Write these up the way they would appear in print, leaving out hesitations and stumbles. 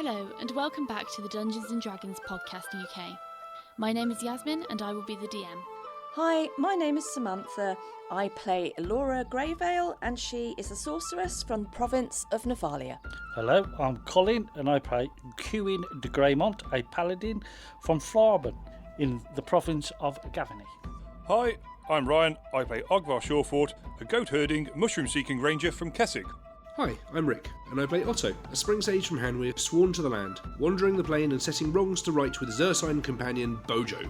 Hello, and welcome back to the Dungeons & Dragons Podcast UK. My name is Yasmin, and I will be the DM. Hi, my name is Samantha. I play Elora Greyvale, and she is a sorceress from the province of Nephalia. Hello, I'm Colin, and I play Cuin de Greymont, a paladin from Thraben in the province of Gavany. Hi, I'm Ryan. I play Ogvar Shorefort, a goat-herding, mushroom-seeking ranger from Kessig. Hi, I'm Rick, and I play Otto, a spring sage from Hanweir, sworn to the land, wandering the plain and setting wrongs to right with his ursine companion, Bojo.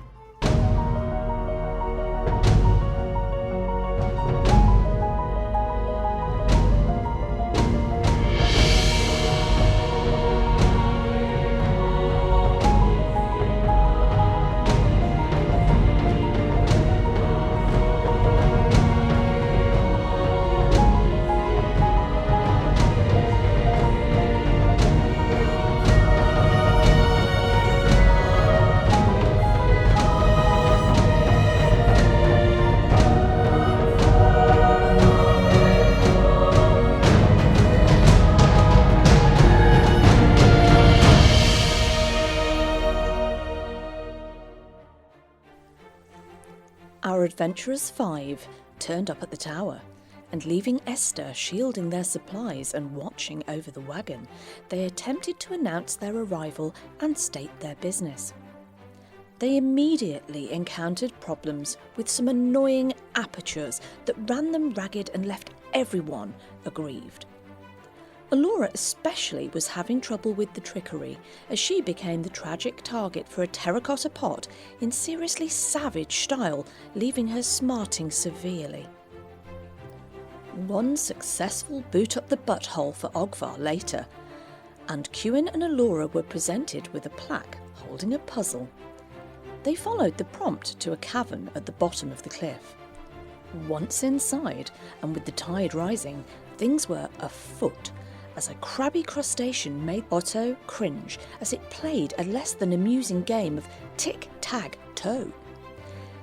Our adventurers 5 turned up at the tower, and leaving Esther shielding their supplies and watching over the wagon, they attempted to announce their arrival and state their business. They immediately encountered problems with some annoying apertures that ran them ragged and left everyone aggrieved. Elora especially was having trouble with the trickery, as she became the tragic target for a terracotta pot in seriously savage style, leaving her smarting severely. One successful boot up the butthole for Ogvar later, and Cuin and Elora were presented with a plaque holding a puzzle. They followed the prompt to a cavern at the bottom of the cliff. Once inside, and with the tide rising, things were afoot, as a crabby crustacean made Otto cringe as it played a less than amusing game of tic-tac-toe.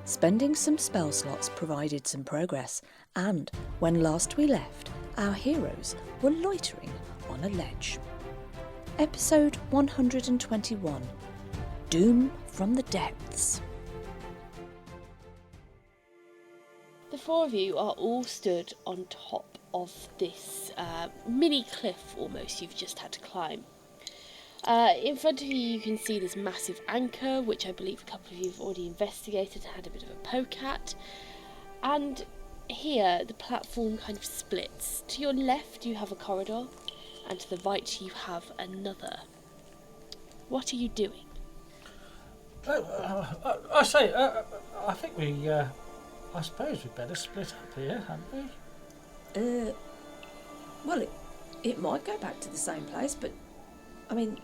Spending some spell slots provided some progress, and when last we left, our heroes were loitering on a ledge. Episode 121, Doom from the Depths. The four of you are all stood on top of this mini cliff almost you've just had to climb. In front of you you can see this massive anchor, which I believe a couple of you have already investigated and had a bit of a poke at. And here the platform kind of splits. To your left you have a corridor, and to the right you have another. What are you doing? I think I suppose we'd better split up here, hadn't we? Well, it might go back to the same place, but, I mean,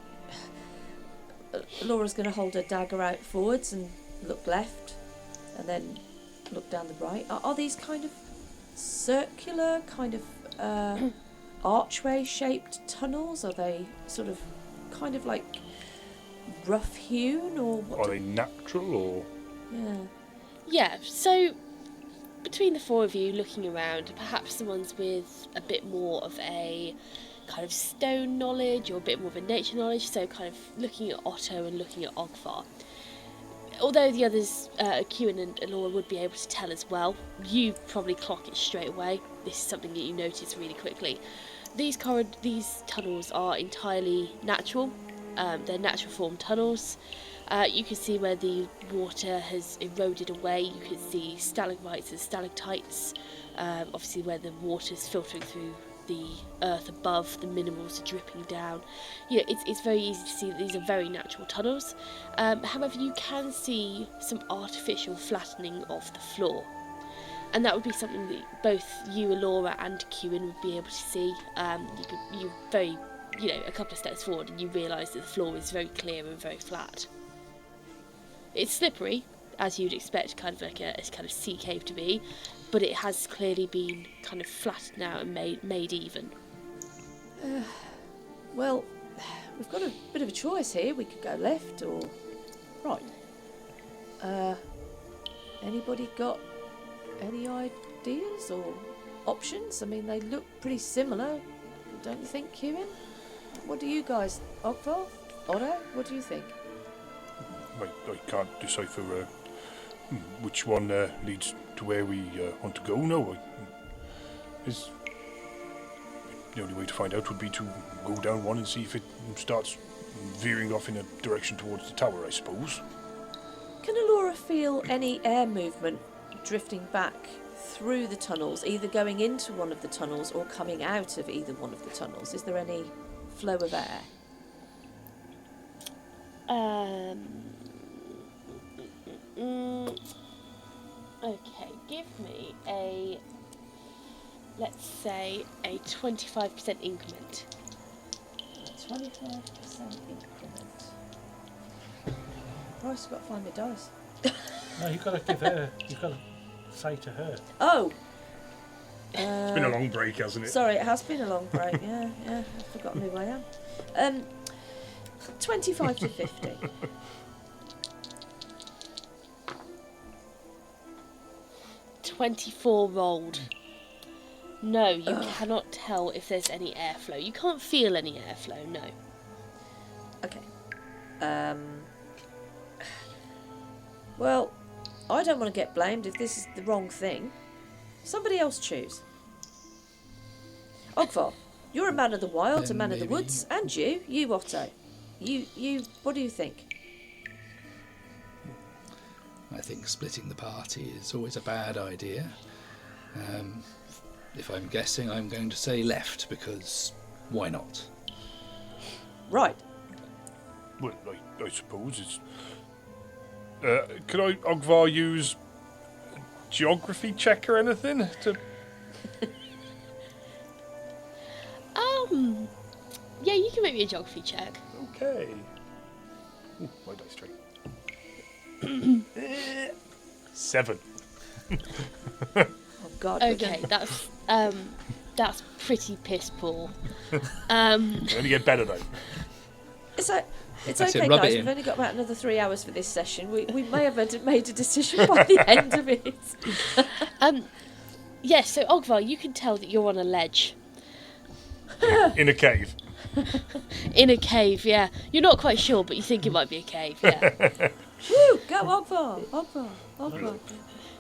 Laura's going to hold her dagger out forwards and look left, and then look down the right. Are these kind of circular, kind of archway-shaped tunnels? Are they sort of, kind of like rough-hewn, or what? Are they natural, or...? Yeah, so between the four of you looking around, perhaps the ones with a bit more of a kind of stone knowledge or a bit more of a nature knowledge, so kind of looking at Otto and looking at Ogvar. Although the others, Cuin and Elora, would be able to tell as well, you probably clock it straight away. This is something that you notice really quickly. These tunnels are entirely natural. They're natural form tunnels. You can see where the water has eroded away. You can see stalagmites and stalactites, obviously where the water's filtering through the earth above, the minerals are dripping down. You know, it's very easy to see that these are very natural tunnels. However, you can see some artificial flattening of the floor. And that would be something that both you, Elora, and Cuin would be able to see. You very, a couple of steps forward and you realise that the floor is very clear and very flat. It's slippery, as you'd expect kind of like a kind of sea cave to be, but it has clearly been kind of flattened out and made even. Well, we've got a bit of a choice here. We could go left or right. Anybody got any ideas or options? I mean, they look pretty similar, don't you think, Cuin? What do you guys... Ogvar? Otto? What do you think? I can't decipher which one leads to where we want to go now. The only way to find out would be to go down one and see if it starts veering off in a direction towards the tower, I suppose. Can Alora feel any air movement drifting back through the tunnels, either going into one of the tunnels or coming out of either one of the tunnels? Is there any flow of air? Okay, give me let's say a 25% increment. 25% increment. Christ, I've got to find my dice. No, you've got to give her. You've got to say to her. Oh! It's been a long break, hasn't it? Sorry, it has been a long break, yeah. I've forgotten who I am. 25 to 50. 24 rolled. No, you cannot tell if there's any airflow. You can't feel any airflow, no. Okay. Well, I don't want to get blamed if this is the wrong thing. Somebody else choose. Ogvar, you're a man of the wild, a man of the woods, and you Otto. You, what do you think? I think splitting the party is always a bad idea. If I'm guessing, I'm going to say left, because why not? Right. Well, I suppose it's... could Ogvar use a geography check or anything to... Yeah, you can make me a geography check. Okay. Ooh, my dice tray. 7. Oh God. Okay, that's pretty piss poor. Only get better though. It's That's okay, it, rub it guys. in. We've only got about another 3 hours for this session. We may have made a decision by the end of it. Yeah, so Ogvar, you can tell that you're on a ledge. In a cave. In a cave, yeah. You're not quite sure, but you think it might be a cave, yeah. Woo! Go Ogvar.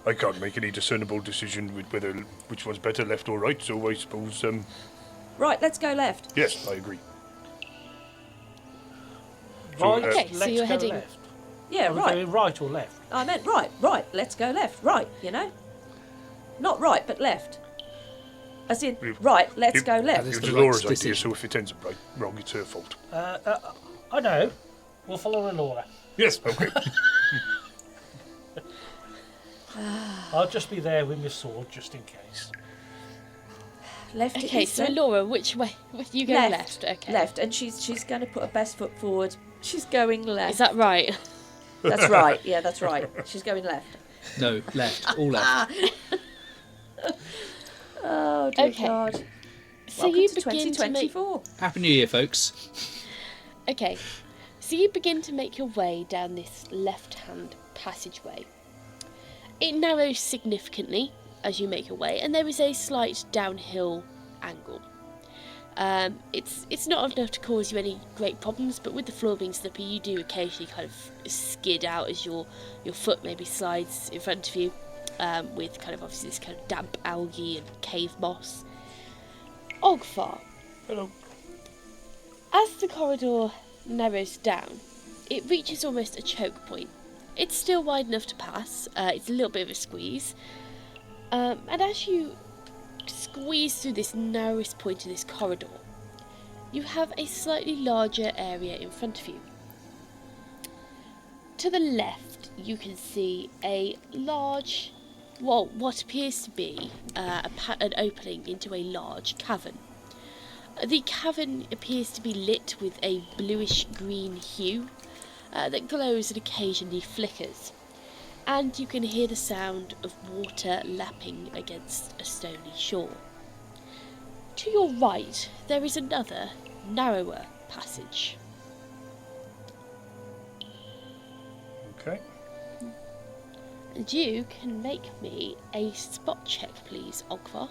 I can't make any discernible decision with which one's better, left or right. So I suppose. Right, let's go left. Yes, I agree. Right, Okay, so let's you're go heading- left. Yeah, Are we right. going right or left? I meant right. Let's go left. Right, you know? Not right, but left. As in, right, let's go It left. is was the Laura's right idea, decision. so if it ends up wrong, it's her fault. I know. We'll follow Laura. Yes, okay. I'll just be there with my sword just in case. Left it Okay, is, so then. Laura, which way? You go left. Okay. Left, and she's going to put her best foot forward. She's going left. Is that right? That's right. Yeah, that's right. She's going left. No, left. All left. Oh dear Okay. God. So Welcome you to begin to make 2024. Happy New Year, folks. Okay, so you begin to make your way down this left-hand passageway. It narrows significantly as you make your way, and there is a slight downhill angle. It's not enough to cause you any great problems, but with the floor being slippery, you do occasionally kind of skid out as your foot maybe slides in front of you, with kind of obviously this kind of damp algae and cave moss. Ogvar. Hello. As the corridor narrows down, it reaches almost a choke point. It's still wide enough to pass, it's a little bit of a squeeze, and as you squeeze through this narrowest point of this corridor, you have a slightly larger area in front of you. To the left, you can see a large, well, what appears to be an opening into a large cavern. The cavern appears to be lit with a bluish-green hue that glows and occasionally flickers, and you can hear the sound of water lapping against a stony shore. To your right, there is another, narrower passage. Okay. And you can make me a spot check, please, Ogvar.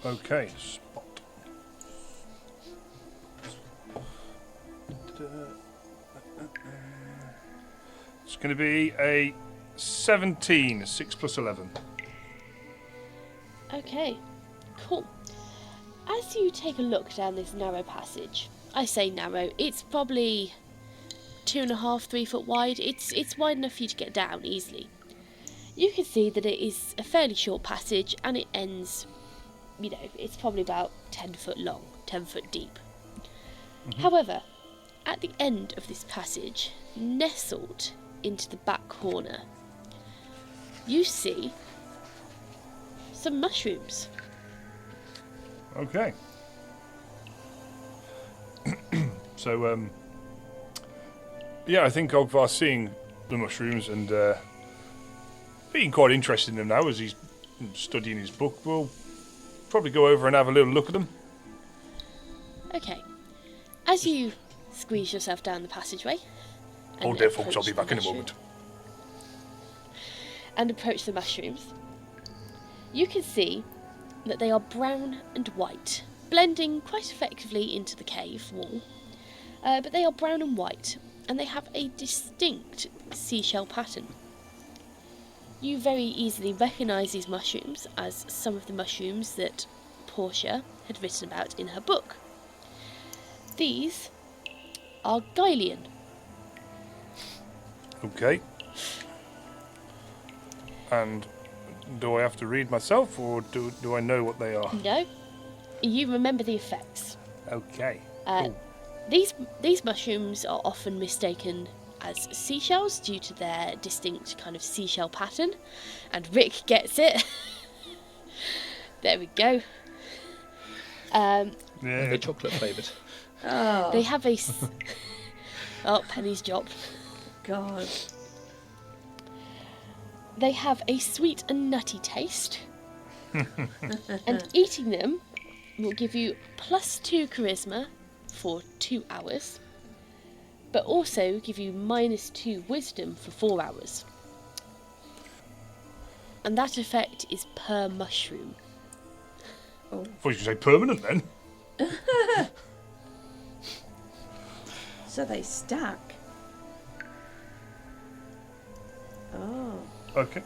Okay. Spot. It's going to be a 17, 6 plus 11. Okay, cool. As you take a look down this narrow passage, I say narrow, it's probably 2.5, 3 foot wide. It's wide enough for you to get down easily. You can see that it is a fairly short passage and it ends, it's probably about 10 foot long, 10 foot deep. However, at the end of this passage, nestled into the back corner, you see some mushrooms. Okay. So, I think Ogvar's seeing the mushrooms and being quite interested in them now as he's studying his book. We'll probably go over and have a little look at them. Okay. As you squeeze yourself down the passageway... Hold there, folks, I'll be back in a moment. And approach the mushrooms, you can see that they are brown and white, blending quite effectively into the cave wall. But they are brown and white, and they have a distinct seashell pattern. You very easily recognise these mushrooms as some of the mushrooms that Portia had written about in her book. These are Gylian. Okay. And do I have to read myself, or do I know what they are? No, you remember the effects. Okay. Cool. These mushrooms are often mistaken as seashells due to their distinct kind of seashell pattern, and Rick gets it. There we go. They're chocolate flavoured. Oh, They have a... Oh, Penny's job. God. They have a sweet and nutty taste. And eating them will give you +2 charisma for 2 hours, but also give you -2 wisdom for 4 hours. And that effect is per mushroom. I thought you were going to say permanent then. So they stack. Oh. Okay.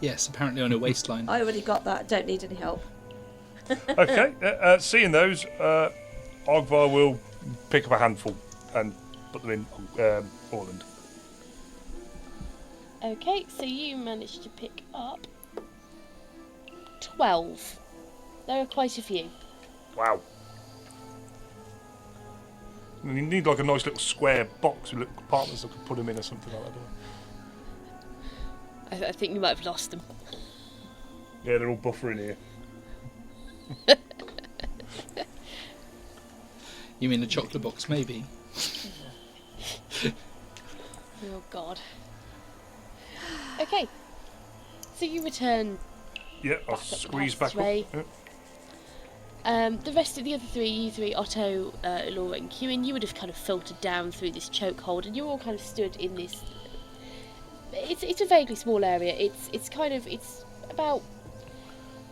Yes, apparently on a waistline. I already got that. Don't need any help. Okay. Seeing those, Ogvar will pick up a handful and put them in Orland. Okay, so you managed to pick up 12. There are quite a few. Wow. And you need like a nice little square box with little compartments that could put them in or something like that. I think you might have lost them. Yeah, they're all buffering here. You mean the chocolate box, maybe? Oh God. Okay. So you return. Yeah, I'll Back up the squeeze back up. passageway. Yeah. The rest of the other three, you three, Otto, Laura, and Kewin, you would have kind of filtered down through this chokehold, and you're all kind of stood in this. It's a vaguely small area. It's about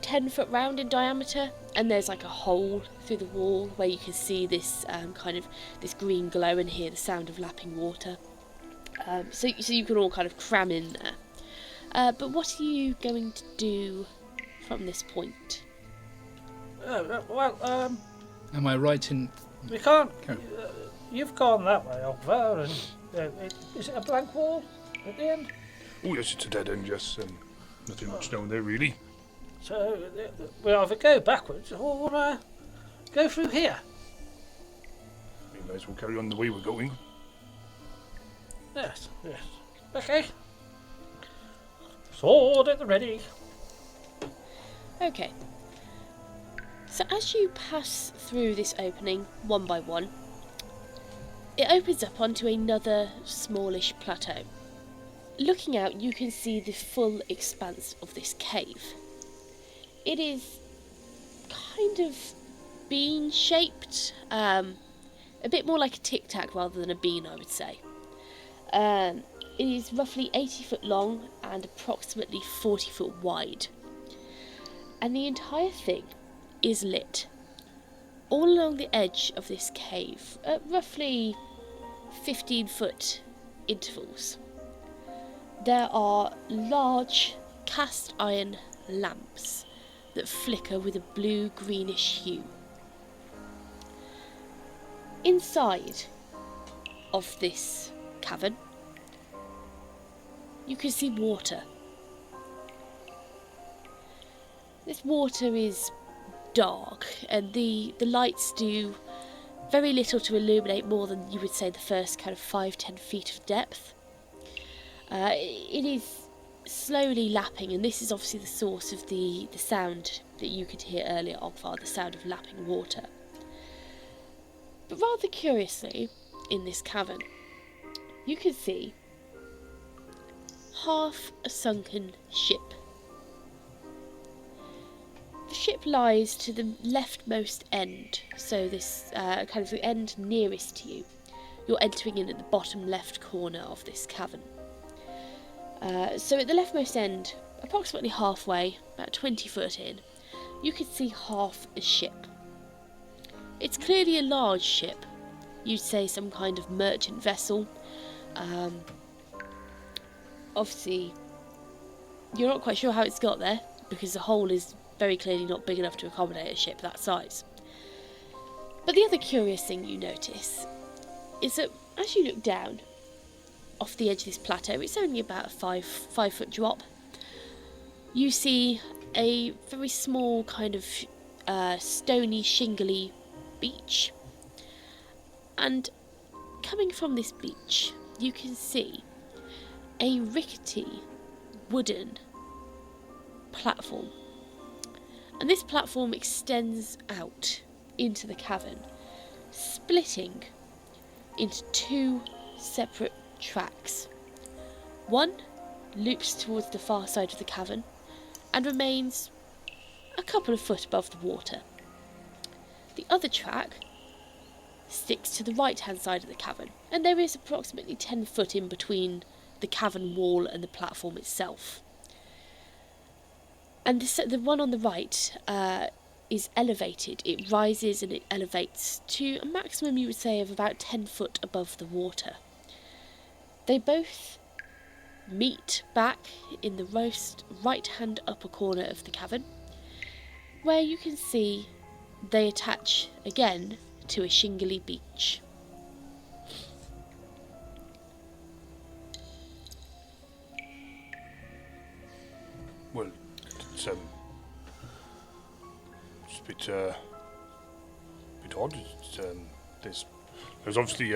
10 foot round in diameter, and there's like a hole through the wall where you can see this kind of this green glow and hear the sound of lapping water. So you can all kind of cram in there. But what are you going to do from this point? Am I right in... We can't. Carry You've gone that way, Ogvar, and is it a blank wall at the end? Oh, yes, it's a dead end, yes. Nothing much down there, really. So we either go backwards or go through here. We may as well carry on the way we're going. Yes. Okay. Sword at the ready. Okay. So as you pass through this opening, one by one, it opens up onto another smallish plateau. Looking out, you can see the full expanse of this cave. It is kind of bean-shaped, a bit more like a tic-tac rather than a bean, I would say. It is roughly 80 foot long and approximately 40 foot wide. And the entire thing is lit. All along the edge of this cave, roughly 15-foot intervals. There are large cast iron lamps that flicker with a blue-greenish hue. Inside of this cavern, you can see water. This water is dark, and the lights do very little to illuminate more than you would say the first kind of 5-10 feet of depth. It is slowly lapping, and this is obviously the source of the sound that you could hear earlier, Ogvar, the sound of lapping water. But rather curiously, in this cavern, you can see half a sunken ship. The ship lies to the leftmost end, so this kind of the end nearest to you. You're entering in at the bottom left corner of this cavern. So at the leftmost end, approximately halfway, about 20 foot in, you can see half a ship. It's clearly a large ship. You'd say some kind of merchant vessel. Obviously, you're not quite sure how it's got there, because the hull is very clearly not big enough to accommodate a ship that size. But the other curious thing you notice is that as you look down off the edge of this plateau, it's only about a 5-foot drop, you see a very small kind of stony, shingly beach. And coming from this beach, you can see a rickety wooden platform. And this platform extends out into the cavern, splitting into 2 separate tracks. One loops towards the far side of the cavern and remains a couple of foot above the water. The other track sticks to the right-hand side of the cavern, and there is approximately 10 foot in between the cavern wall and the platform itself. And the one on the right is elevated. It rises and it elevates to a maximum, you would say, of about 10 foot above the water. They both meet back in the most right-hand upper corner of the cavern, where you can see they attach again to a shingly beach. Well, it's a bit odd. There's obviously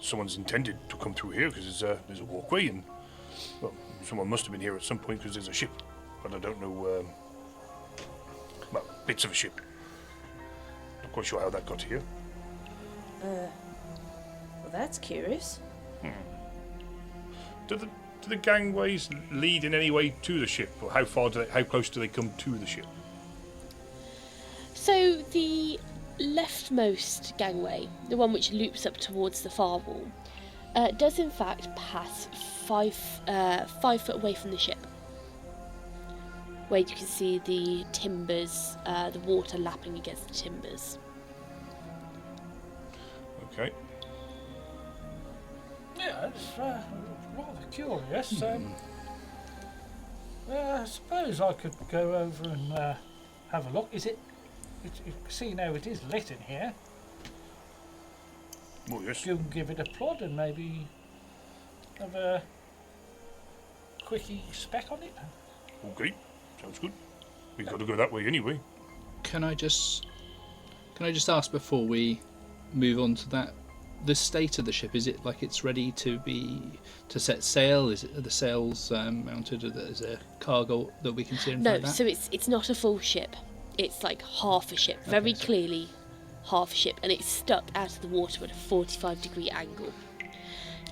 someone's intended to come through here because there's a walkway, and well, someone must have been here at some point because there's a ship, but I don't know. Well, bits of a ship. Not quite sure how that got here. Well, that's curious. Do the gangways lead in any way to the ship, or how close do they come to the ship? So the leftmost gangway, the one which loops up towards the far wall, does in fact pass 5 foot away from the ship, where you can see the timbers, the water lapping against the timbers. Okay. Yeah, it's rather curious. I suppose I could go over and have a look. You see now it is lit in here. Oh, yes. You can give it a plod and maybe have a quickie spec on it. Okay, sounds good. We've got to go that way anyway. Can I just ask before we move on to that, the state of the ship, is it like it's ready to set sail? Are the sails mounted? Is there cargo that we can see in front of that? No, so it's not a full ship. It's like half a ship, very clearly half a ship, and it's stuck out of the water at a 45-degree angle.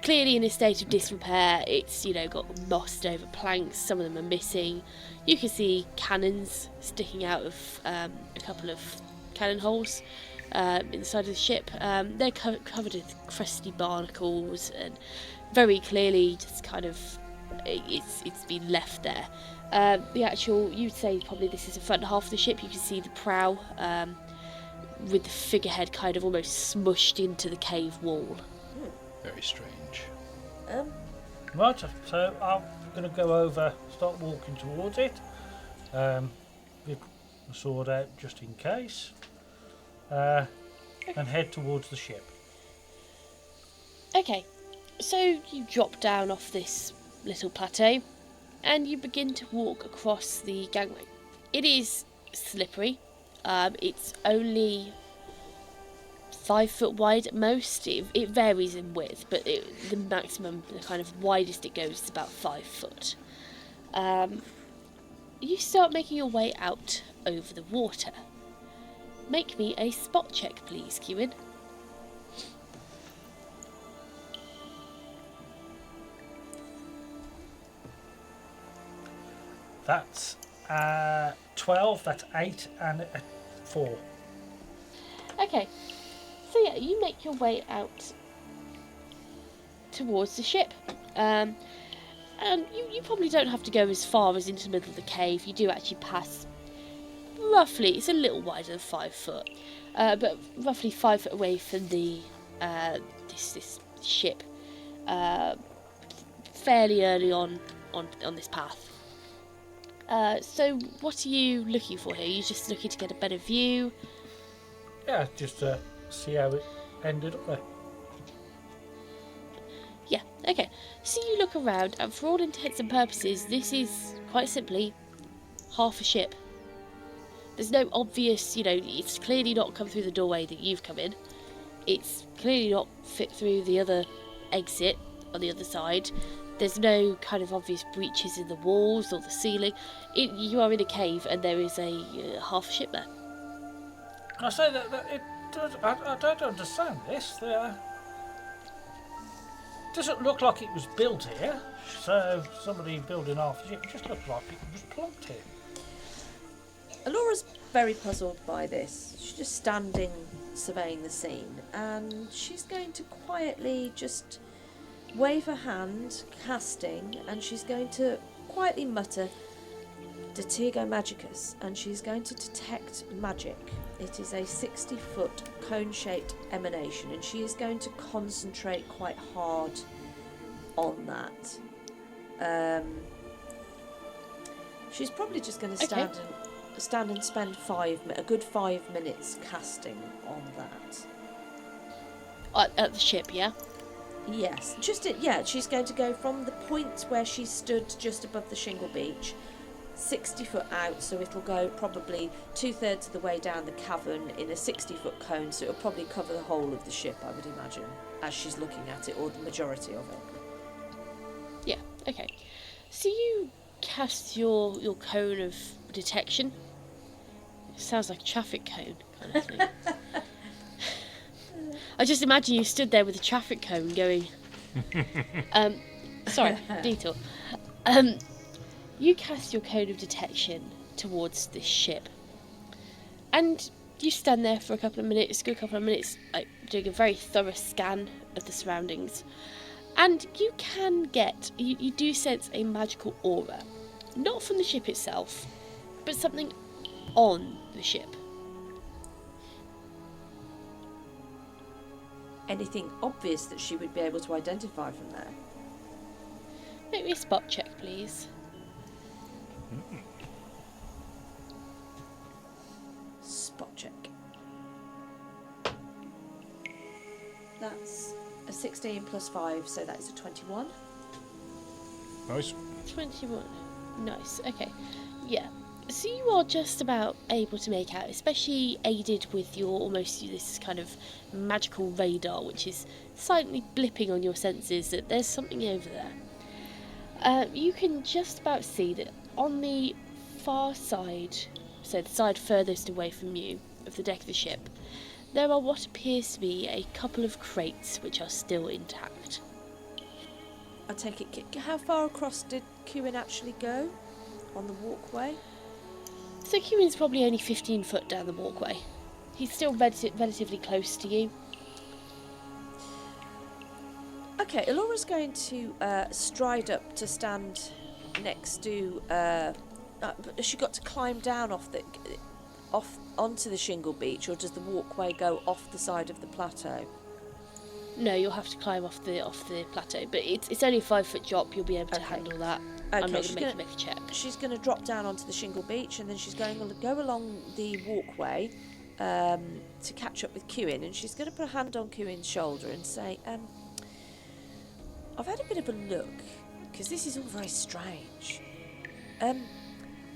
Clearly in a state of disrepair. It's, got mossed over planks, some of them are missing. You can see cannons sticking out of a couple of cannon holes inside of the ship. They're covered with crusty barnacles, and very clearly just kind of it's been left there. The actual, you'd say probably this is the front half of the ship. You can see the prow with the figurehead kind of almost smushed into the cave wall. Very strange. Right, so I'm going to go over, start walking towards it. Get the sword out just in case. And head towards the ship. Okay, so you drop down off this little plateau and you begin to walk across the gangway. It is slippery. It's only 5 foot wide at most. It varies in width, but the maximum, the kind of widest it goes is about 5 foot. You start making your way out over the water. Make me a spot check, please, Kewin. That's 12, that's 8, and a 4. Okay, so yeah, you make your way out towards the ship. And you probably don't have to go as far as into the middle of the cave. You do actually pass roughly, it's a little wider than 5 foot, but roughly 5 foot away from the this ship, fairly early on this path. So what are you looking for here? Are you just looking to get a better view? Yeah, just to see how it ended up there. Yeah, okay. So you look around, and for all intents and purposes, this is quite simply half a ship. There's no obvious, it's clearly not come through the doorway that you've come in. It's clearly not fit through the other exit on the other side. There's no kind of obvious breaches in the walls or the ceiling. You are in a cave and there is a half a ship there. I say that it does, I don't understand this. Doesn't look like it was built here. So somebody building half a ship just looked like it was plonked here. Alora's very puzzled by this. She's just standing surveying the scene, and she's going to quietly just wave her hand, casting, and she's going to quietly mutter Detego Magicus, and she's going to detect magic. It is a 60-foot cone-shaped emanation, and she is going to concentrate quite hard on that. She's probably just going to stand and spend a good 5 minutes casting on that. At the ship, yeah? Yes, she's going to go from the point where she stood just above the shingle beach, 60 foot out, so it'll go probably 2/3 of the way down the cavern in a 60-foot cone, so it'll probably cover the whole of the ship, I would imagine, as she's looking at it, or the majority of it. Yeah, okay. So you cast your cone of detection. Sounds like a traffic cone kind of thing. I just imagine you stood there with a traffic cone going... sorry, detour. You cast your cone of detection towards this ship. And you stand there for a couple of minutes, like doing a very thorough scan of the surroundings. And you can get... You do sense a magical aura. Not from the ship itself, but something on the ship. Anything obvious that she would be able to identify from there? Make me a spot check, please. Spot check. That's a 16 plus 5, so that is a 21. Nice. 21. Nice, okay. Yeah. So you are just about able to make out, especially aided with your almost this kind of magical radar, which is silently blipping on your senses that there's something over there. You can just about see that on the far side, so the side furthest away from you, of the deck of the ship, there are what appears to be a couple of crates which are still intact. I take it, how far across did Kewin actually go on the walkway? So Kewin's probably only 15 foot down the walkway. He's still relatively close to you. Okay, Alora's going to stride up to stand next to... has she got to climb down off off onto the shingle beach, or does the walkway go off the side of the plateau? No, you'll have to climb off the plateau, but it's only a 5-foot drop. You'll be able to Okay. handle that. Okay, I'm not she's going to make a check. She's going to drop down onto the shingle beach, and then she's going to go along the walkway to catch up with Kewin, and she's going to put a hand on Kewin's shoulder and say, I've had a bit of a look, because this is all very strange.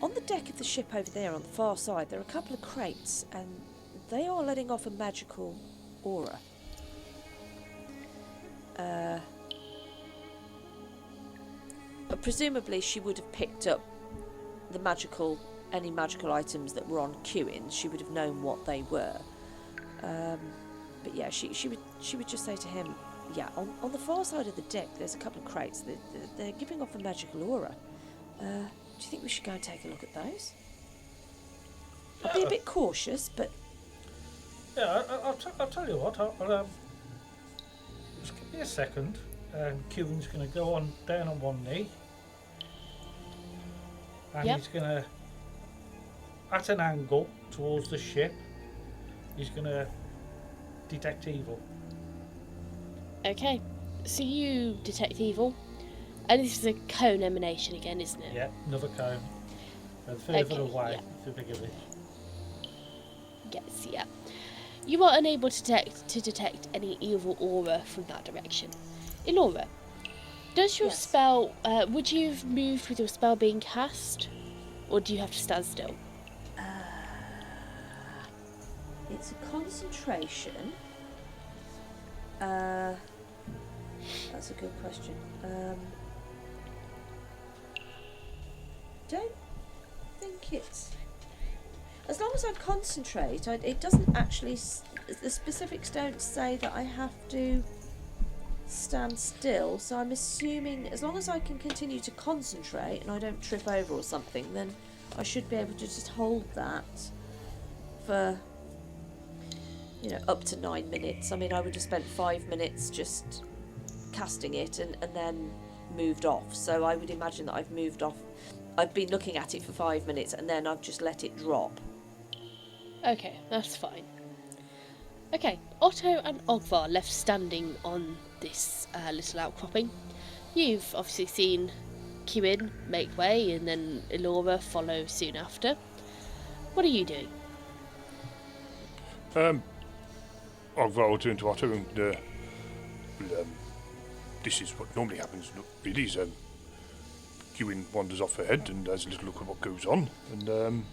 On the deck of the ship over there on the far side, there are a couple of crates, and they are letting off a magical aura. But presumably she would have picked up any magical items that were on Kewin. She would have known what they were. But yeah, she would just say to him, yeah, on the far side of the deck there's a couple of crates. They're giving off a magical aura. Do you think we should go and take a look at those? I'll be a bit cautious, but... Yeah, I'll tell you what. I'll just give me a second. Kewin's going to go down on one knee. And Yep. he's going to, at an angle towards the ship, he's going to detect evil. Okay, so you detect evil, and this is a cone emanation again, isn't it? Yeah, another cone. Further Okay, away, yeah. the bigger it. Yes, yeah. You are unable to detect any evil aura from that direction. Elora, does your Yes. spell, would you have moved with your spell being cast, or do you have to stand still? It's a concentration. That's a good question. Don't think it's... As long as I concentrate, it doesn't actually... The specifics don't say that I have to stand still, so I'm assuming as long as I can continue to concentrate and I don't trip over or something, then I should be able to just hold that for, up to 9 minutes. I mean, I would have spent 5 minutes just casting it and then moved off, so I would imagine that I've moved off. I've been looking at it for 5 minutes and then I've just let it drop. Okay, that's fine. Okay, Otto and Ogvar left standing on this little outcropping. You've obviously seen Kewin make way and then Elora follow soon after. What are you doing? Ogvar will turn to Otto and this is what normally happens. Look, really, is Kewin wanders off ahead and has a little look at what goes on, and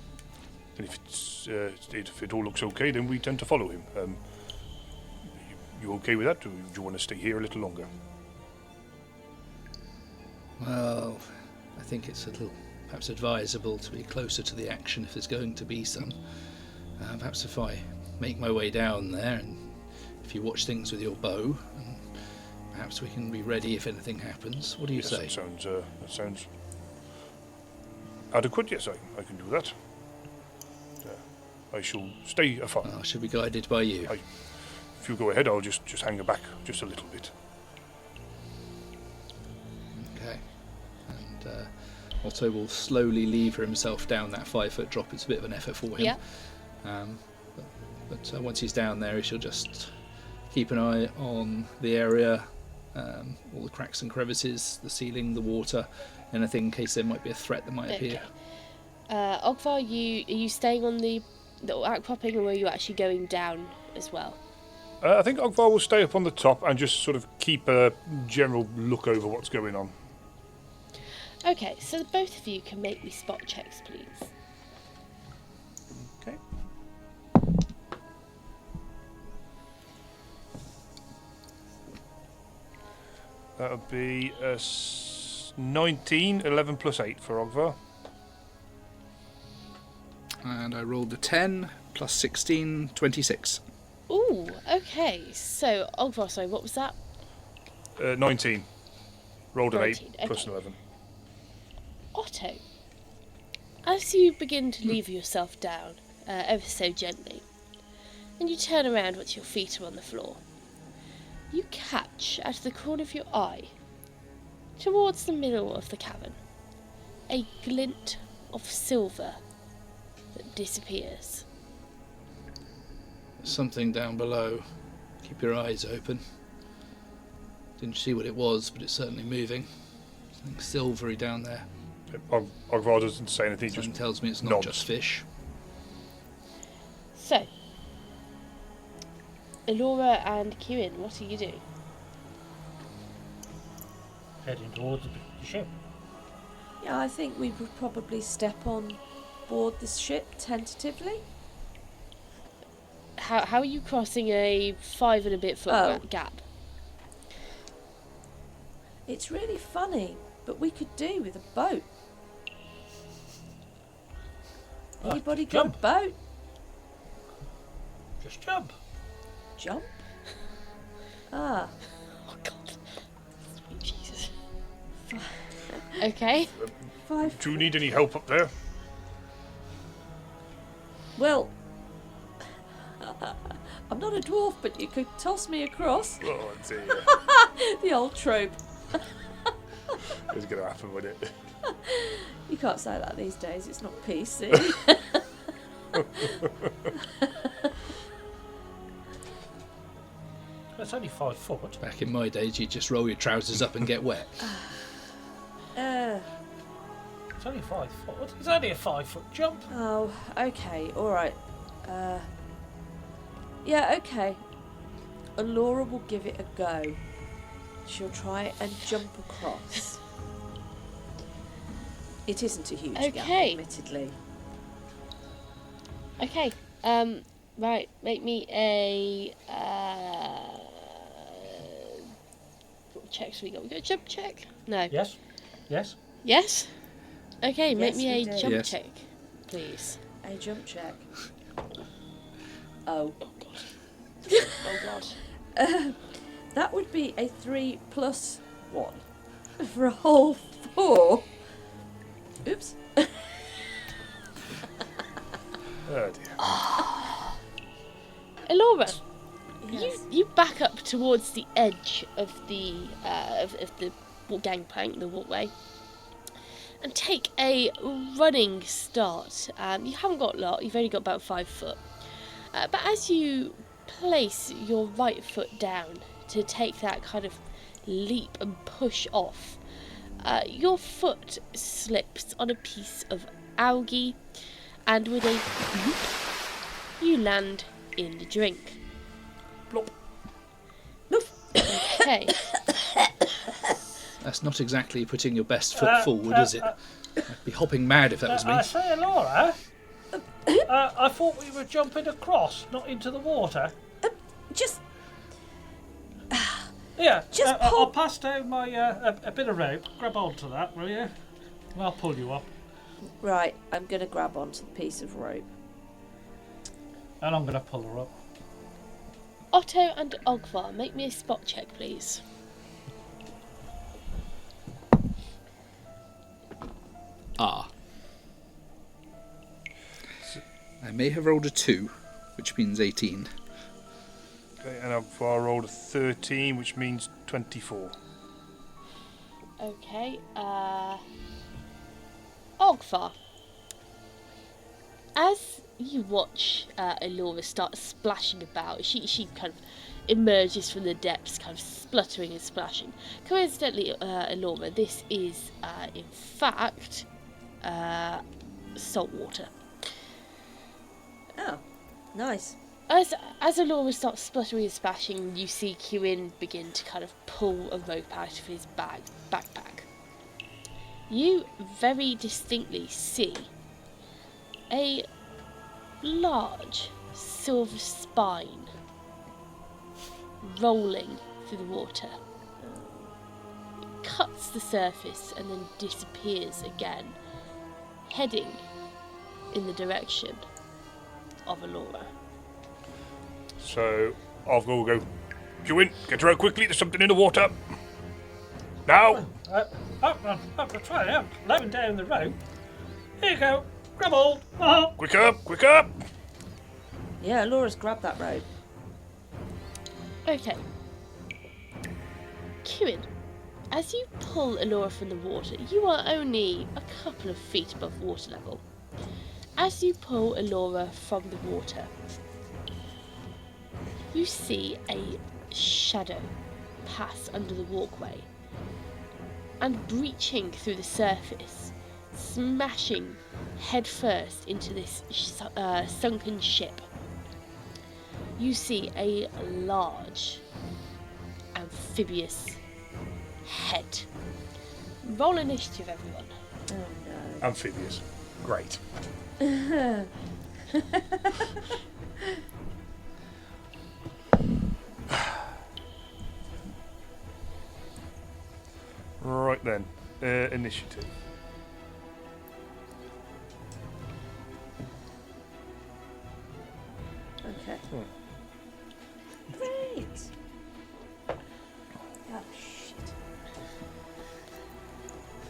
if it all looks okay, then we tend to follow him. You okay with that, or do you want to stay here a little longer? Well, I think it's a little perhaps advisable to be closer to the action if there's going to be some. Perhaps if I make my way down there and if you watch things with your bow, perhaps we can be ready if anything happens. What do you Yes, say? That sounds adequate. Yes, I can do that. I shall stay afar. I shall be guided by you. If you go ahead, I'll just hang back just a little bit. Okay. And Otto will slowly lever himself down that 5-foot drop. It's a bit of an effort for him. Yeah. But once he's down there, he shall just keep an eye on the area, all the cracks and crevices, the ceiling, the water, anything in case there might be a threat that might appear. Ogvar, are you staying on the outcropping, or are you actually going down as well? I think Ogvar will stay up on the top and just sort of keep a general look over what's going on. Okay, so the both of you can make me spot checks, please. Okay. That'll be 19, 11 plus 8 for Ogvar. And I rolled a 10 plus 16, 26. Ooh, okay. So, Ogvar, sorry, what was that? 19. Rolled an 8 19, plus okay. an 11. Otto, as you begin to lever yourself down ever so gently, and you turn around once your feet are on the floor, you catch out of the corner of your eye, towards the middle of the cavern, a glint of silver that disappears. something down below. Keep your eyes open. Didn't see what it was, but it's certainly moving. Something silvery down there. Ogvar doesn't say anything, Something just tells me it's not nods. just fish. So, Elora and Kieran, what are you doing? Heading towards the ship. Yeah, I think we would probably step on board this ship tentatively. How are you crossing a 5 and a bit foot gap? It's really funny, but we could do with a boat. Anybody got a jump. boat? Just jump. Jump? Ah, Oh God, sweet Jesus. Okay. 5. Do you need any help up there? Well, I'm not a dwarf, but you could toss me across. Oh, I'd say The old trope. it's going to happen, would it? You can't say that these days, it's not PC. It's only 5 foot. Back in my days, you'd just roll your trousers up and get wet. It's only 5 foot. It's only a 5 foot jump. Oh, okay, alright. Yeah, okay. Elora will give it a go. She'll try and jump across. It isn't a huge gap, Okay. admittedly. Okay. Right. Make me a. What checks we got? We got a jump check? No. Yes. Yes. Yes. Okay. Make Yes, me we a do. jump Yes. check, please. A jump check. Oh. Oh God. Oh God. That would be a 3 plus 1 for a whole 4. Oops. Oh dear. Elora, Yes. you back up towards the edge of the gangplank, the walkway, and take a running start. You haven't got a lot. You've only got about 5 foot. But as you place your right foot down to take that kind of leap and push off, your foot slips on a piece of algae, and with a bloop, you land in the drink. Blop. Okay. That's not exactly putting your best foot forward, is it? I'd be hopping mad if that was me. I say, Laura. I thought we were jumping across, not into the water. Just Yeah. Just I'll pull- pass down my a bit of rope. Grab onto that, will you? And I'll pull you up. right, I'm going to grab onto the piece of rope. And I'm going to pull her up. Otto and Ogvar, make me a spot check, please. Ah. I may have rolled a 2, which means 18. Okay, and I've rolled a 13, which means 24. Okay. Ogvar. As you watch Elora start splashing about, she kind of emerges from the depths, kind of spluttering and splashing. Coincidentally, Elora, this is in fact salt water. Oh, nice. As Elora starts spluttering and splashing, you see Kieran begin to kind of pull a rope out of his backpack. You very distinctly see a large silver spine rolling through the water. It cuts the surface and then disappears again, heading in the direction of Elora. So I'll go. Kewin, get her out quickly. There's something in the water. Now. I'm trying out. Letting down the rope. Here you go. Grab hold. Oh. Quick up, quick up. Yeah, Laura's grabbed that rope. Okay. Kieran, as you pull Elora from the water, you are only a couple of feet above water level. As you pull Elora from the water, you see a shadow pass under the walkway and breaching through the surface, smashing headfirst into this sunken ship. You see a large amphibious head. Roll initiative, everyone. Oh no. Amphibious. Great. Right then. Initiative. Okay. Great. Oh shit.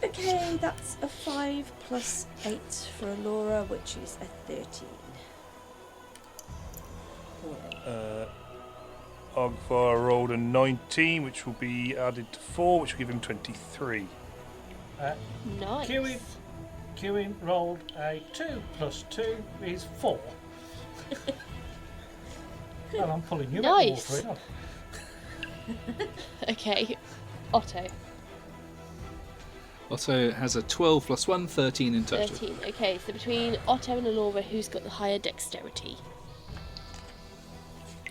Okay, that's a 5 plus 8 for Alora, which is a 13. Ogvar rolled a 19, which will be added to 4, which will give him 23. Nice. Kewin rolled a 2 plus 2 is 4. Well, I'm pulling you Nice. at the water. Okay, Otto. Otto has a 12 plus 1, 13 in total. 13. Okay, so between Otto and Alora, who's got the higher dexterity?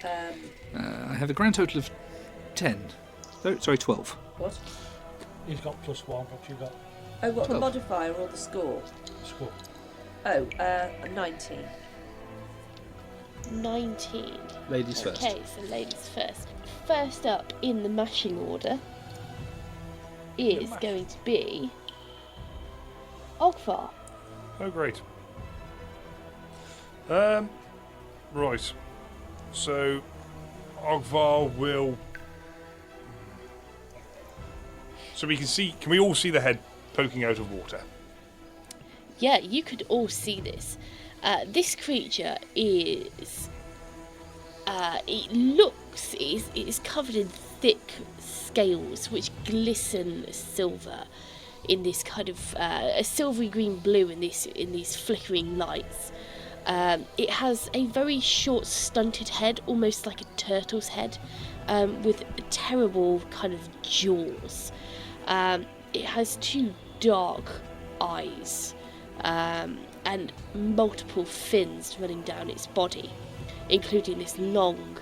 I have a grand total of 10. Oh, sorry, 12. What? He's got plus 1, but you got Oh, what, the 12. modifier or the score? score. Oh, 19. 19. Ladies first. Okay, so ladies first. First up in the mashing order is going to be Ogvar. Oh, great. Right. So, Ogvar will. So we can see. Can we all see the head poking out of water? Yeah, you could all see this. This creature is. It is covered in thick scales which glisten silver in this kind of a silvery green blue in these flickering lights. It has a very short, stunted head, almost like a turtle's head, with terrible kind of jaws. It has 2 dark eyes and multiple fins running down its body, including this long,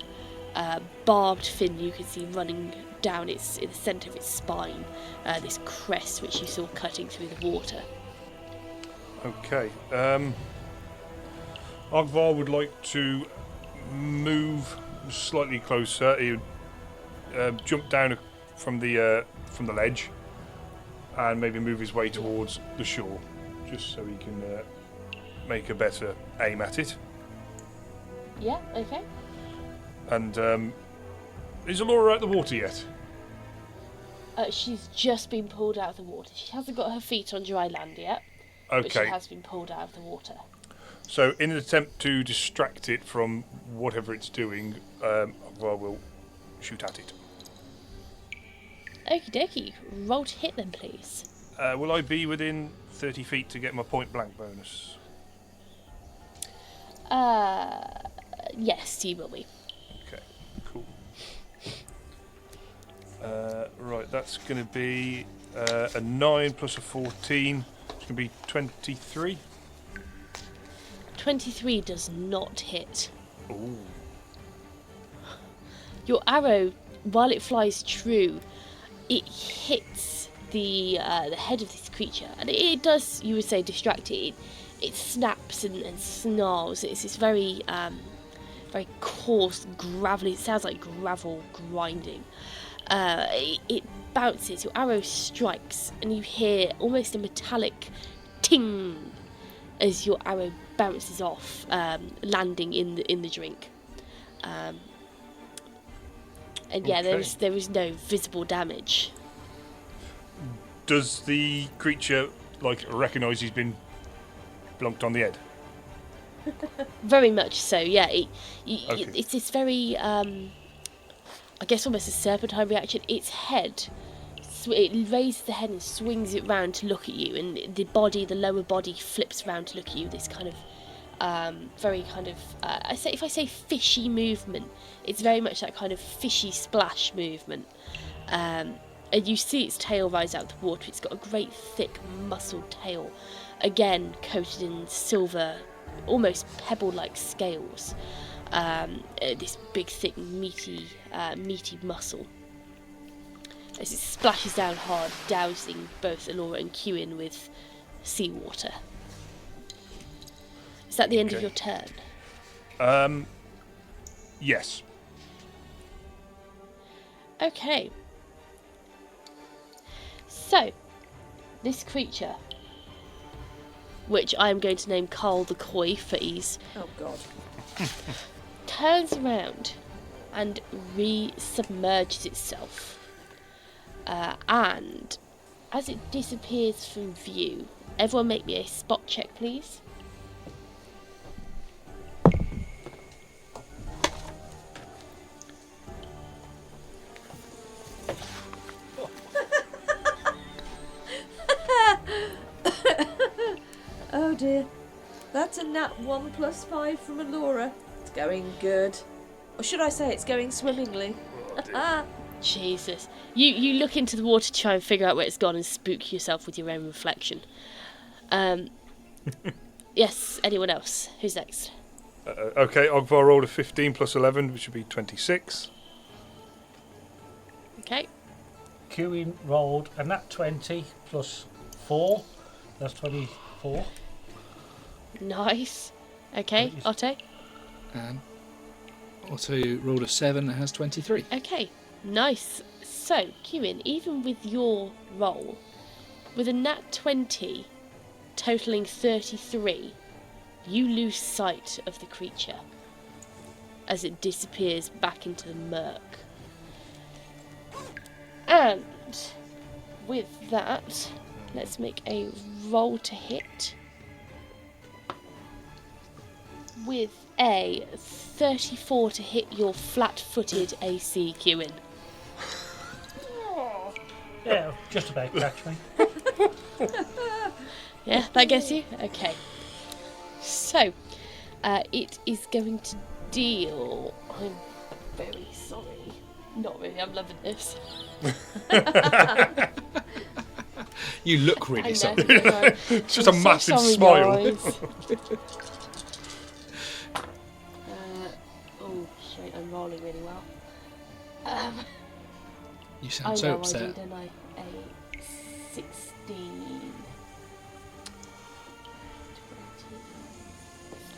barbed fin you can see running down in the centre of its spine, this crest which you saw cutting through the water. Okay. Ogvar would like to move slightly closer. He would jump down from the ledge and maybe move his way towards the shore, just so he can make a better aim at it. Yeah, okay. And is Alora out the water yet? She's just been pulled out of the water. She hasn't got her feet on dry land yet, but she Okay. has been pulled out of the water. So, in an attempt to distract it from whatever it's doing, Ogvar will shoot at it. Okie dokie. Roll to hit them, please. Will I be within 30 feet to get my point blank bonus? Yes, you will be. Okay, cool. Right, that's going to be a 9 plus a 14. It's going to be 23. 23 does not hit. Ooh. Your arrow, while it flies true, it hits the head of this creature, and it does, you would say, distract it. It snaps and snarls. It's this very very coarse, gravelly. It sounds like gravel grinding. It bounces. Your arrow strikes, and you hear almost a metallic ting as your arrow bounces off, landing in the drink. And yeah, Okay. there is no visible damage. Does the creature recognise he's been blunked on the head? Very much so. Yeah, Okay. it's this very, I guess, almost a serpentine reaction. Its head, it raises the head and swings it round to look at you, and the lower body, flips round to look at you. This kind of Very kind of, if I say fishy movement, it's very much that kind of fishy splash movement. And you see its tail rise out of the water. It's got a great thick muscled tail, again coated in silver, almost pebble-like scales. This big, thick, meaty muscle. As it splashes down hard, dousing both Alora and Kewin with seawater. Is that the end of your turn? Yes. Okay. So, this creature, which I'm going to name Carl the Koi for ease, Oh God. turns around and re-submerges itself. And as it disappears from view, everyone make me a spot check, please. Oh dear. That's a nat 1 + 5 from Alora. It's going good. Or should I say it's going swimmingly? Jesus. You look into the water to try and figure out where it's gone and spook yourself with your own reflection. Yes, anyone else? Who's next? Okay, Ogvar rolled a 15 + 11, which would be 26. Okay. Kewin rolled a nat 20 + 4. That's 24. Nice. Okay, Please. Otto? And Otto rolled a 7 and has 23. Okay, nice. So, Kewin, even with your roll, with a nat 20 totaling 33, you lose sight of the creature as it disappears back into the murk. And with that, let's make a roll to hit. With a 34 to hit your flat-footed AC, Kewin. Yeah, just about catch me. Yeah, that gets you? Okay. So, it is going to deal... I'm very sorry. Not really, I'm loving this. You look really I know, sorry. I know. It's just a I'm so massive sorry, smile. guys. Oh, shit, I'm rolling really well. You I sound so know upset. I did, don't I? A 16...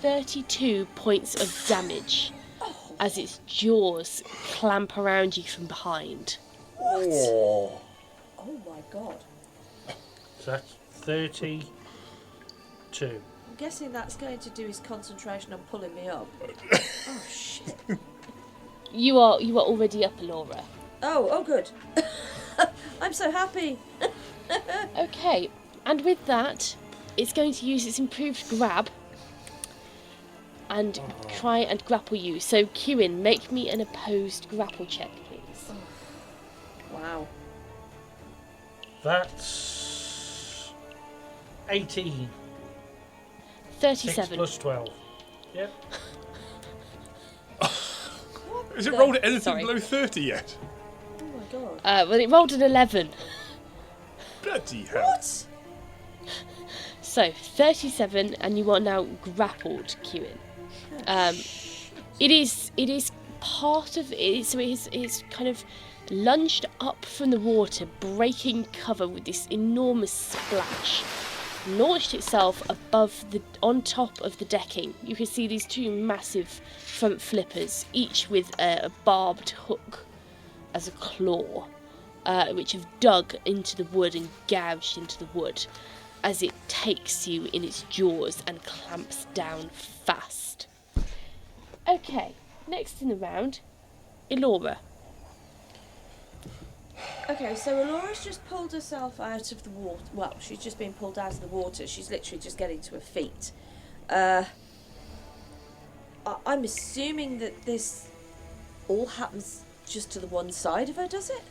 32 points of damage as its jaws clamp around you from behind. Oh. Oh my God. So that's 32. I'm guessing that's going to do his concentration on pulling me up. Oh shit. You are already up, Alora. Oh good. I'm so happy. Okay, and with that, it's going to use its improved grab and try and grapple you. So, Kewin, make me an opposed grapple check, please. Wow. That's 18. 37. 6 + 12. Yep. Has it rolled anything Sorry. below 30 yet? Oh my God. Well, it rolled an 11. Bloody hell. What? So, 37, and you are now grappled, Kewin. It is part of it, so it's kind of lunged up from the water, breaking cover with this enormous splash, launched itself on top of the decking. You can see these two massive front flippers, each with a barbed hook as a claw, which have dug into the wood and gouged into the wood as it takes you in its jaws and clamps down fast. Okay, next in the round, Elora. Okay, so Alora's just pulled herself out of the water. Well, she's just been pulled out of the water. She's literally just getting to her feet. I'm assuming that this all happens just to the one side of her, does it?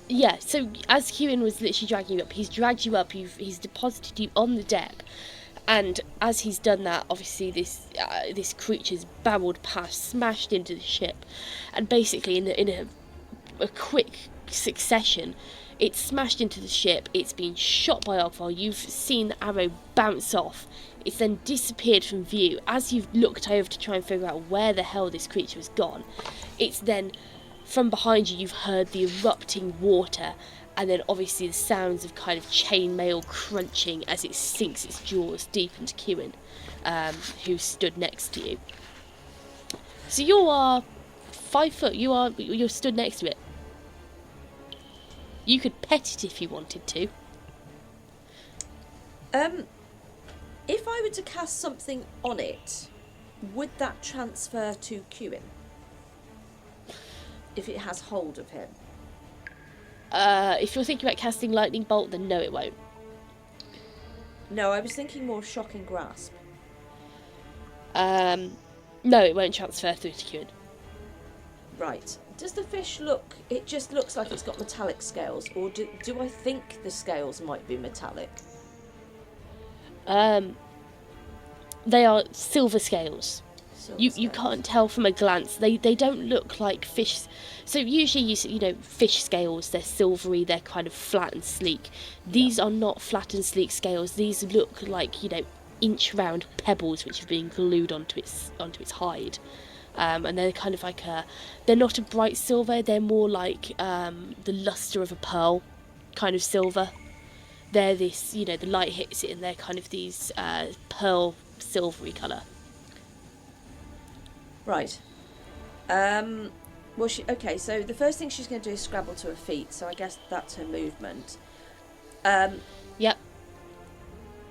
Yeah, so as Kewin was literally dragging you up, he's dragged you up, he's deposited you on the deck, and as he's done that, obviously this creature's barreled past, smashed into the ship, and basically in a quick succession, it's smashed into the ship. It's been shot by Ogvar. You've seen the arrow bounce off. It's then disappeared from view. As you've looked over to try and figure out where the hell this creature has gone, it's then from behind you. You've heard the erupting water. And then obviously the sounds of kind of chainmail crunching as it sinks its jaws deep into Kewin, who stood next to you. So you are 5 foot. You're stood next to it. You could pet it if you wanted to. If I were to cast something on it, would that transfer to Kewin? If it has hold of him? If you're thinking about casting lightning bolt, then no, it won't. No, I was thinking more shocking grasp. No, it won't transfer through to Kewin. Right. Does the fish look... It just looks like it's got metallic scales, or do I think the scales might be metallic? They are silver scales. You Silver can't tell from a glance. They don't look like fish. So usually fish scales, they're silvery, they're kind of flat and sleek. These are not flat and sleek scales. These look like inch round pebbles which have been glued onto its hide. And they're kind of like they're not a bright silver. They're more like the luster of a pearl kind of silver. They're this, the light hits it and they're kind of these pearl silvery colour. Right. Well, okay, so the first thing she's going to do is scrabble to her feet, so I guess that's her movement. Yep.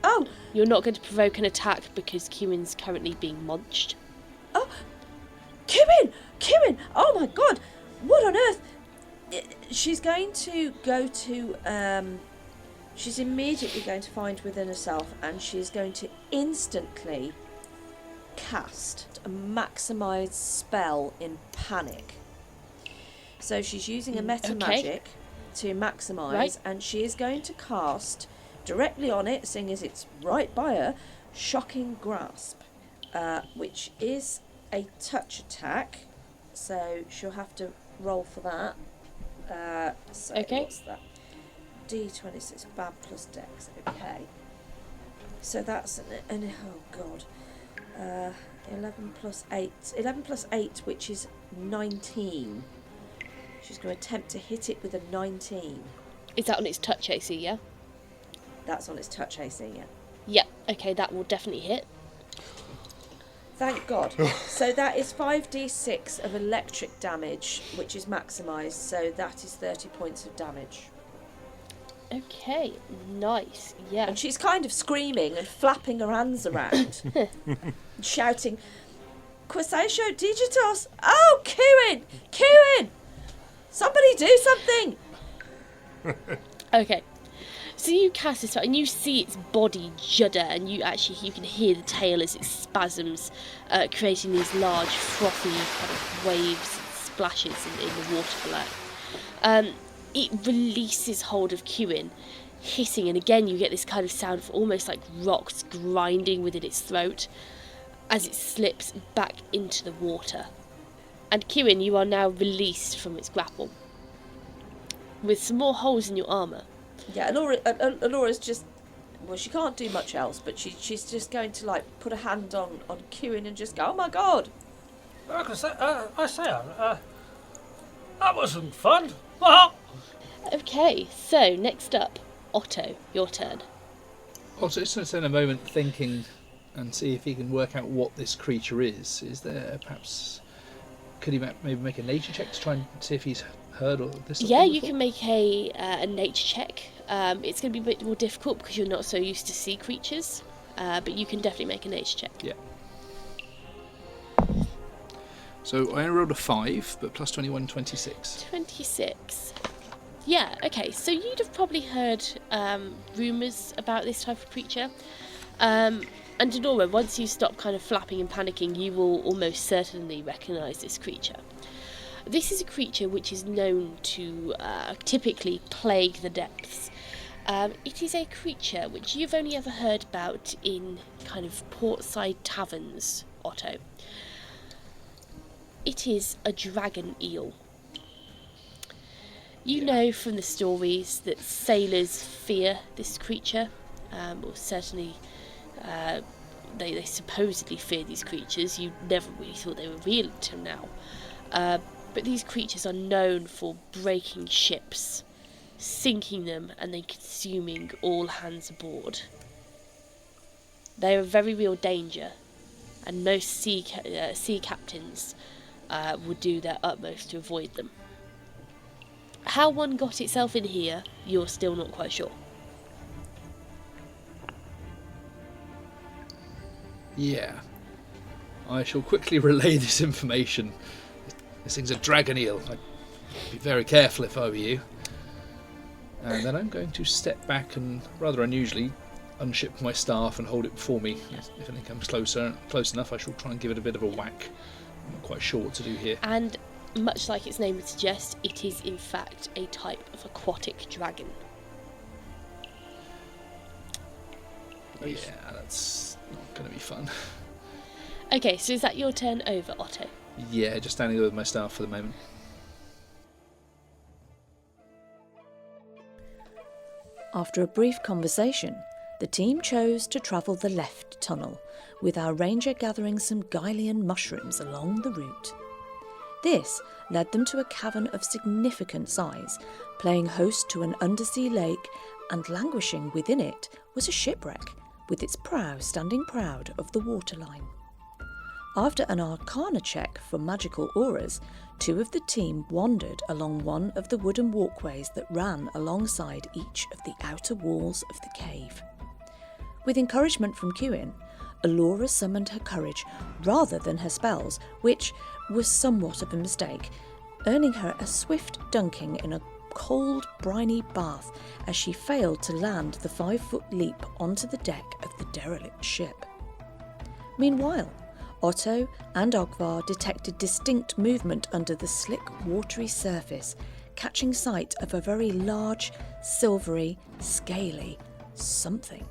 Oh! You're not going to provoke an attack because Kewin's currently being munched. Oh! Kewin! Oh my god! What on earth? She's going to go to, she's immediately going to find within herself, and she's going to instantly cast a maximised spell in panic. So she's using a meta magic to maximise, right. And she is going to cast directly on it, seeing as it's right by her, Shocking Grasp, which is a touch attack. So she'll have to roll for that. So what's that? D26 bad plus dex. Okay. So that's an oh god. 11 plus 8, which is 19. She's going to attempt to hit it with a 19. Is that on its touch AC, yeah? That's on its touch AC, yeah. Yep, okay, that will definitely hit. Thank God. So that is 5d6 of electric damage, which is maximised, so that is 30 points of damage. Okay, nice, yeah. And she's kind of screaming and flapping her hands around, shouting, Quasatio Digitos! Oh, Kewin! Somebody do something! Okay, so you cast this and you see its body judder, and you can hear the tail as it spasms, creating these large frothy kind of waves and splashes in the water below. It releases hold of Kewin, hissing, and again you get this kind of sound of almost like rocks grinding within its throat as it slips back into the water. And Kewin, you are now released from its grapple, with some more holes in your armour. Yeah, Alora's just... Well, she can't do much else, but she's just going to, put a hand on Kewin and just go, oh my god! That wasn't fun! Okay, so next up, Otto, your turn. Also, just spend a moment thinking and see if he can work out what this creature is. Is there perhaps... Could he maybe make a nature check to try and see if he's heard of this? Yeah, you can make a nature check. It's going to be a bit more difficult because you're not so used to sea creatures, but you can definitely make a nature check. Yeah. So I only rolled a 5, but plus 21, 26. 26. Yeah, okay, so you'd have probably heard rumours about this type of creature. And Denora, once you stop kind of flapping and panicking, you will almost certainly recognise this creature. This is a creature which is known to typically plague the depths. It is a creature which you've only ever heard about in kind of portside taverns, Otto. It is a dragon eel. You know from the stories that sailors fear this creature, or certainly they supposedly fear these creatures. You never really thought they were real until now. But these creatures are known for breaking ships, sinking them, and then consuming all hands aboard. They are a very real danger, and most sea captains would do their utmost to avoid them. How one got itself in here, you're still not quite sure. Yeah. I shall quickly relay this information. This thing's a dragon eel. I'd be very careful if I were you. And then I'm going to step back and, rather unusually, unship my staff and hold it before me. If anything comes close enough, I shall try and give it a bit of a whack. I'm not quite sure what to do here. And much like its name would suggest, it is in fact a type of aquatic dragon. Yeah, that's not going to be fun. Okay, so is that your turn over, Otto? Yeah, just standing there with my staff for the moment. After a brief conversation, the team chose to travel the left tunnel, with our ranger gathering some Gylean mushrooms along the route. This led them to a cavern of significant size, playing host to an undersea lake, and languishing within it was a shipwreck, with its prow standing proud of the waterline. After an arcana check for magical auras, 2 of the team wandered along one of the wooden walkways that ran alongside each of the outer walls of the cave. With encouragement from Kewin, Alora summoned her courage rather than her spells, which was somewhat of a mistake, earning her a swift dunking in a cold, briny bath as she failed to land the 5-foot leap onto the deck of the derelict ship. Meanwhile, Otto and Ogvar detected distinct movement under the slick, watery surface, catching sight of a very large, silvery, scaly something.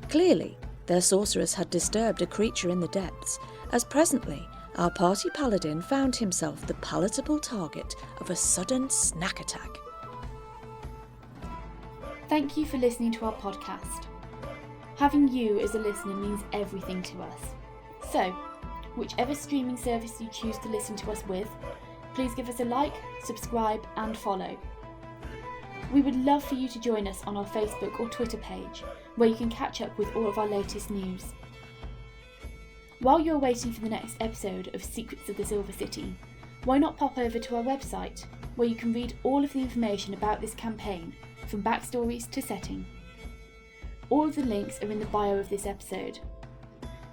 Clearly, their sorceress had disturbed a creature in the depths, as presently our party paladin found himself the palatable target of a sudden snack attack. Thank you for listening to our podcast. Having you as a listener means everything to us. So, whichever streaming service you choose to listen to us with, please give us a like, subscribe and follow. We would love for you to join us on our Facebook or Twitter page, where you can catch up with all of our latest news. While you're waiting for the next episode of Secrets of the Silver City, why not pop over to our website, where you can read all of the information about this campaign, from backstories to setting. All of the links are in the bio of this episode.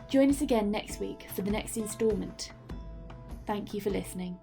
Join us again next week for the next instalment. Thank you for listening.